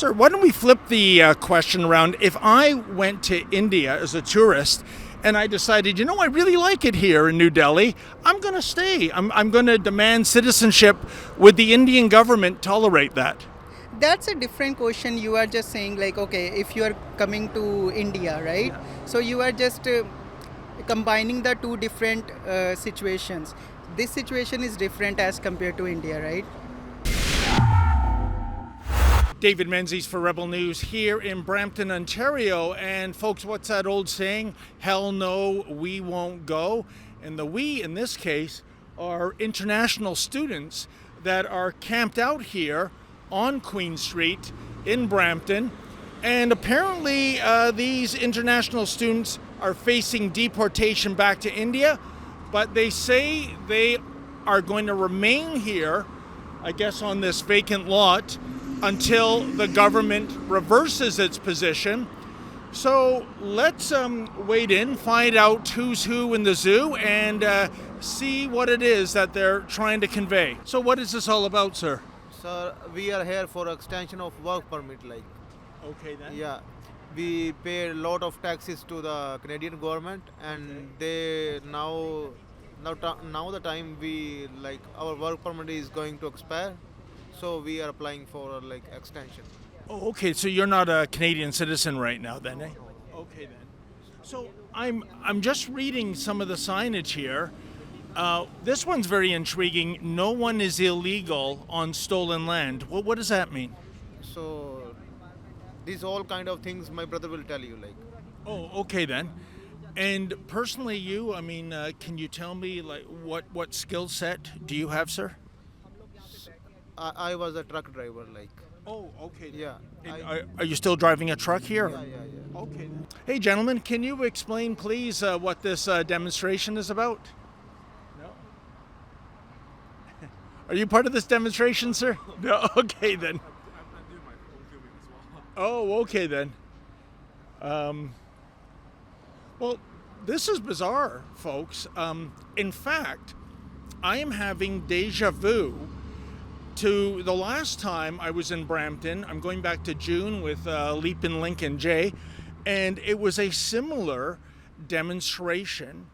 Sir, why don't we flip the question around? If I went to India as a tourist and I decided, I really like it here in New Delhi, I'm going to stay. I'm going to demand citizenship. Would the Indian government tolerate that? That's a different question. You are just saying, like, okay, if you are coming to India, right? So you are just combining the two different situations. This situation is different as compared to India, right? David Menzies for Rebel News here in Brampton, Ontario. And folks, what's that old saying? Hell no, we won't go. And the we in this case are international students that are camped out here on Queen Street in Brampton. And apparently these international students are facing deportation back to India, but they say they are going to remain here, I guess, on this vacant lot until the government reverses its position. So let's wade in, find out who's who in the zoo, and see what it is that they're trying to convey. So what is this all about, sir? Sir, we are here for extension of work permit. Okay then. Yeah, we pay a lot of taxes to the Canadian government, and they now the time we our work permit is going to expire, so we are applying for extension. Oh, okay. So you're not a Canadian citizen right now, then, eh? Okay, then. So I'm just reading some of the signage here. This one's very intriguing. No one is illegal on stolen land. What does that mean? So these all kind of things my brother will tell you. Oh, okay then. And personally, can you tell me what skill set do you have, sir? I was a truck driver. Oh, okay. Yeah. And are you still driving a truck here? Yeah. Okay. Then. Hey, gentlemen, can you explain, please, what this demonstration is about? No. Are you part of this demonstration, sir? No. Okay then. Oh, okay then. Well, this is bizarre, folks. In fact, I am having deja vu to the last time I was in Brampton. I'm going back to June with Leap and Link and Jay, and it was a similar demonstration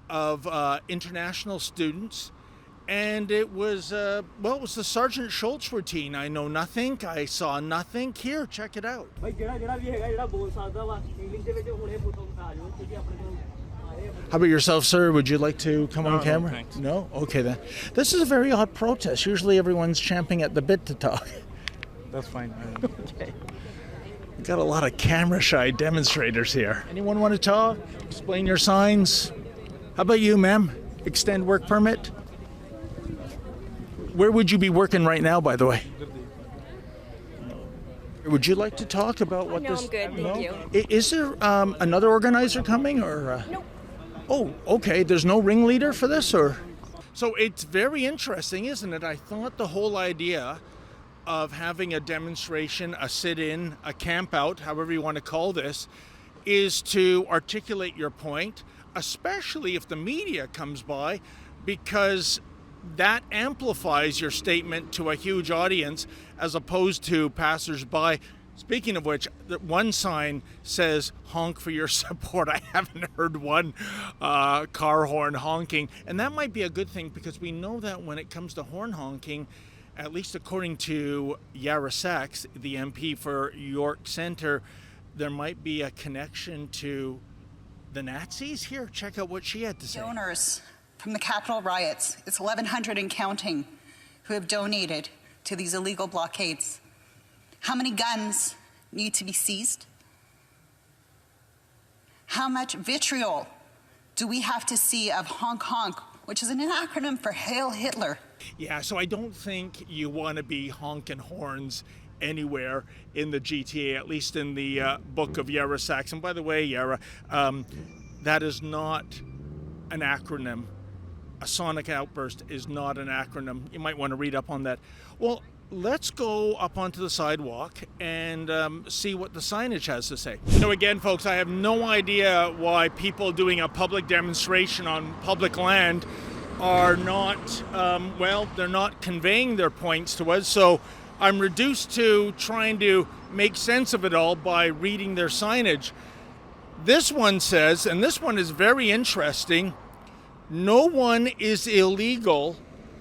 of international students. And it was, it was the Sergeant Schultz routine. I know nothing, I saw nothing. Here, check it out. How about yourself, sir? Would you like to come on camera? No, thanks. No? Okay then. This is a very odd protest. Usually everyone's champing at the bit to talk. That's fine. Okay. We've got a lot of camera-shy demonstrators here. Anyone want to talk? Explain your signs? How about you, ma'am? Extend work permit? Where would you be working right now, by the way? Would you like to talk about what No, this... I'm good, thank you. Is there another organizer coming, or... Nope. Oh, okay. There's no ringleader for this, or? So it's very interesting, isn't it? I thought the whole idea of having a demonstration, a sit-in, a camp-out, however you want to call this, is to articulate your point, especially if the media comes by, because that amplifies your statement to a huge audience as opposed to passers-by. Speaking of which, one sign says, honk for your support. I haven't heard one car horn honking. And that might be a good thing, because we know that when it comes to horn honking, at least according to Yara Sachs, the MP for York Centre, there might be a connection to the Nazis. Here, check out what she had to say. Donors from the Capitol riots, it's 1,100 and counting, who have donated to these illegal blockades. How many guns need to be seized? How much vitriol do we have to see of honk honk, which is an acronym for Hail Hitler? Yeah, so I don't think you want to be honking horns anywhere in the GTA, at least in the book of Yara Sachs. And by the way, Yara, that is not an acronym. A sonic outburst is not an acronym. You might want to read up on that. Well, let's go up onto the sidewalk and see what the signage has to say. Again, folks, I have no idea why people doing a public demonstration on public land are not, they're not conveying their points to us. So I'm reduced to trying to make sense of it all by reading their signage. This one says, and this one is very interesting, no one is illegal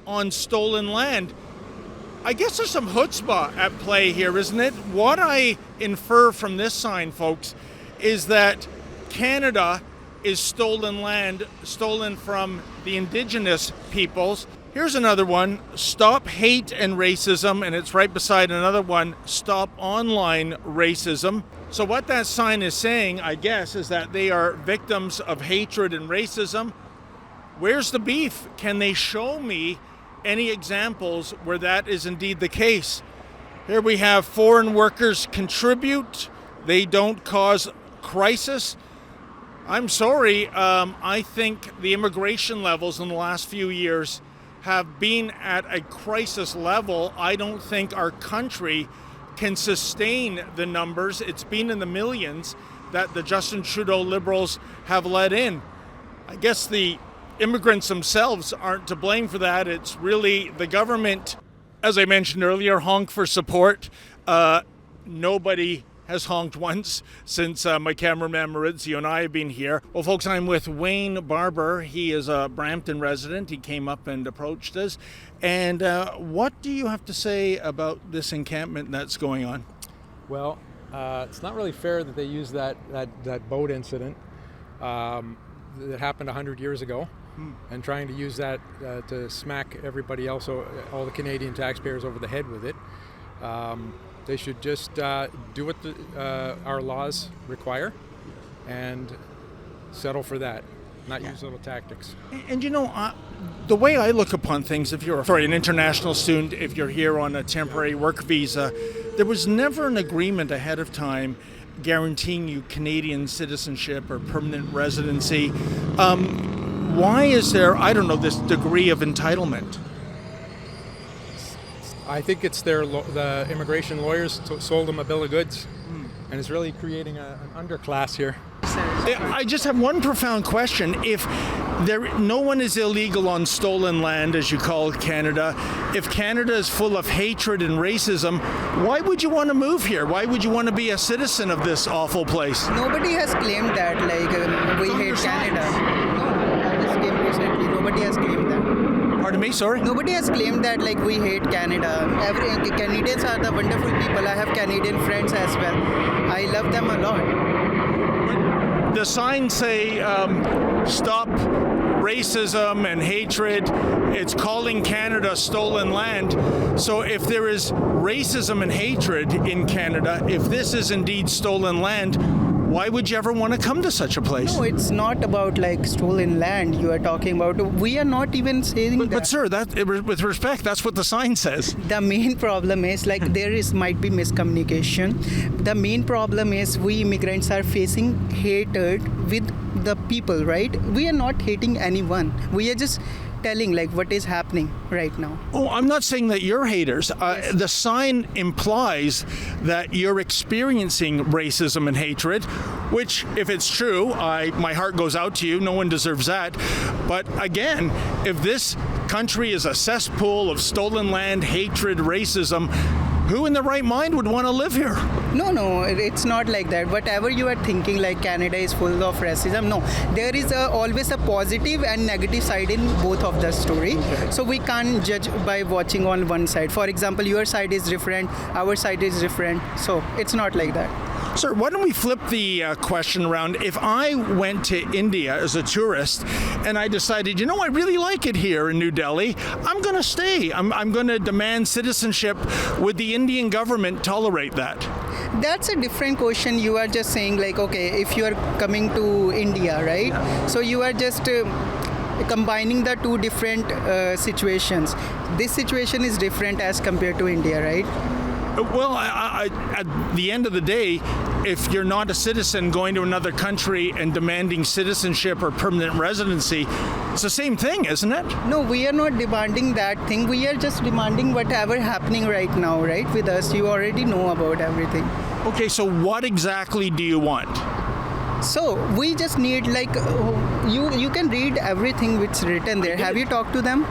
on stolen land. I guess there's some chutzpah at play here, isn't it? What I infer from this sign, folks, is that Canada is stolen land, stolen from the indigenous peoples. Here's another one, Stop Hate and Racism, and it's right beside another one, Stop Online Racism. So what that sign is saying, I guess, is that they are victims of hatred and racism. Where's the beef? Can they show me any examples where that is indeed the case? Here we have foreign workers contribute, they don't cause crisis. I'm sorry, I think the immigration levels in the last few years have been at a crisis level. I don't think our country can sustain the numbers. It's been in the millions that the Justin Trudeau Liberals have let in. I guess the immigrants themselves aren't to blame for that. It's really the government. As I mentioned earlier, honk for support. Nobody has honked once since my cameraman Maurizio and I have been here. Well, folks, I'm with Wayne Barber. He is a Brampton resident. He came up and approached us. And what do you have to say about this encampment that's going on? Well, it's not really fair that they use that boat incident that happened 100 years ago and trying to use that to smack everybody else, all the Canadian taxpayers, over the head with it. They should just do what our laws require and settle for that, not use little tactics. And you know, the way I look upon things, if you're an international student, if you're here on a temporary work visa, there was never an agreement ahead of time guaranteeing you Canadian citizenship or permanent residency. Why is there, I don't know, this degree of entitlement? I think it's the immigration lawyers sold them a bill of goods, and it's really creating an underclass here. I just have one profound question. If no one is illegal on stolen land, as you call Canada, if Canada is full of hatred and racism, why would you want to move here? Why would you want to be a citizen of this awful place? Nobody has claimed that, we hate Canada. No, I just came recently. Nobody has claimed that. Pardon me, sorry? Nobody has claimed that, we hate Canada. Canadians are the wonderful people. I have Canadian friends as well. I love them a lot. The signs say, stop racism and hatred. It's calling Canada stolen land. So if there is racism and hatred in Canada, if this is indeed stolen land, why would you ever want to come to such a place? No, it's not about stolen land you are talking about. We are not even saying that. But sir, with respect, that's what the sign says. The main problem is might be miscommunication. The main problem is we immigrants are facing hatred with the people, right? We are not hating anyone. We are just telling what is happening right now. Oh, I'm not saying that you're haters. The sign implies that you're experiencing racism and hatred, which, if it's true, my heart goes out to you. No one deserves that. But again, if this country is a cesspool of stolen land, hatred, racism, who in their right mind would want to live here? No, it's not like that. Whatever you are thinking, Canada is full of racism, no. There is always a positive and negative side in both of the story. Okay. So we can't judge by watching on one side. For example, your side is different, our side is different. So it's not like that. Sir, why don't we flip the question around? If I went to India as a tourist and I decided, I really like it here in New Delhi, I'm going to stay. I'm going to demand citizenship. Would the Indian government tolerate that? That's a different question. You are just saying if you are coming to India, right? Yeah. So you are just combining the two different situations. This situation is different as compared to India, right? Well, at the end of the day, if you're not a citizen going to another country and demanding citizenship or permanent residency, it's the same thing, isn't it? No, we are not demanding that thing. We are just demanding whatever happening right now, right, with us. You already know about everything. Okay, so what exactly do you want? So we just need you can read everything which is written there. Have you talked to them?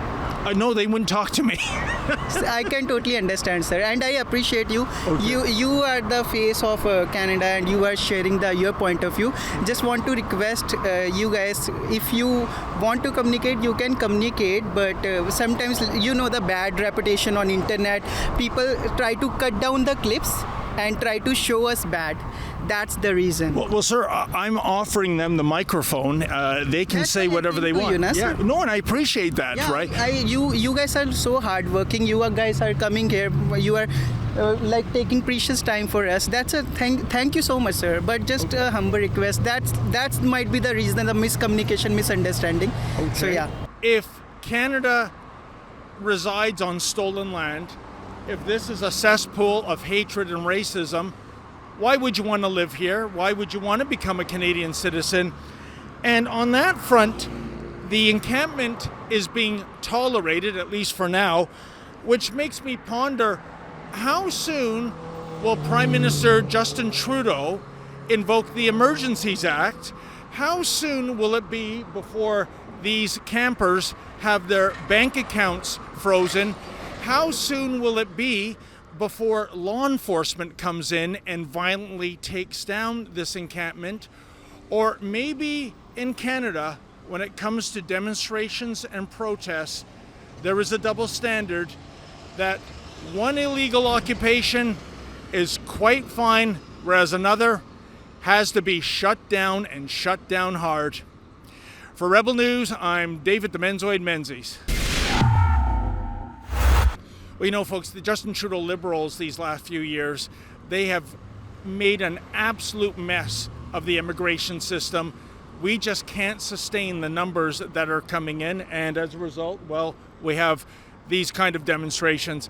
No, they wouldn't talk to me. I can totally understand, sir, and I appreciate you. You are the face of Canada, and you are sharing your point of view. Just want to request you guys, if you want to communicate, you can communicate. But sometimes, the bad reputation on internet. People try to cut down the clips and try to show us bad. That's the reason. Well, sir, I'm offering them the microphone. They can That's say what I whatever think they too, want. sir. No, and I appreciate that, Yeah, right? You guys are so hardworking. You guys are coming here. You are like taking precious time for us. That's a thank you so much, sir. But just a humble request. That might be the reason, the miscommunication, misunderstanding. Okay. So yeah. If Canada resides on stolen land, if this is a cesspool of hatred and racism, why would you want to live here? Why would you want to become a Canadian citizen? And on that front, the encampment is being tolerated, at least for now, which makes me ponder, how soon will Prime Minister Justin Trudeau invoke the Emergencies Act? How soon will it be before these campers have their bank accounts frozen? How soon will it be before law enforcement comes in and violently takes down this encampment? Or maybe in Canada, when it comes to demonstrations and protests, there is a double standard that one illegal occupation is quite fine, whereas another has to be shut down, and shut down hard. For Rebel News, I'm David the Menzoid Menzies. Well, folks, the Justin Trudeau Liberals these last few years, they have made an absolute mess of the immigration system. We just can't sustain the numbers that are coming in, and as a result, well, we have these kind of demonstrations.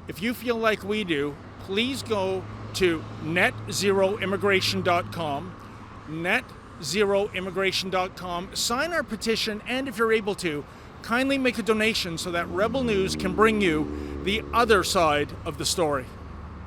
If you feel like we do, please go to netzeroimmigration.com, netzeroimmigration.com, sign our petition, and if you're able to, kindly make a donation so that Rebel News can bring you the other side of the story.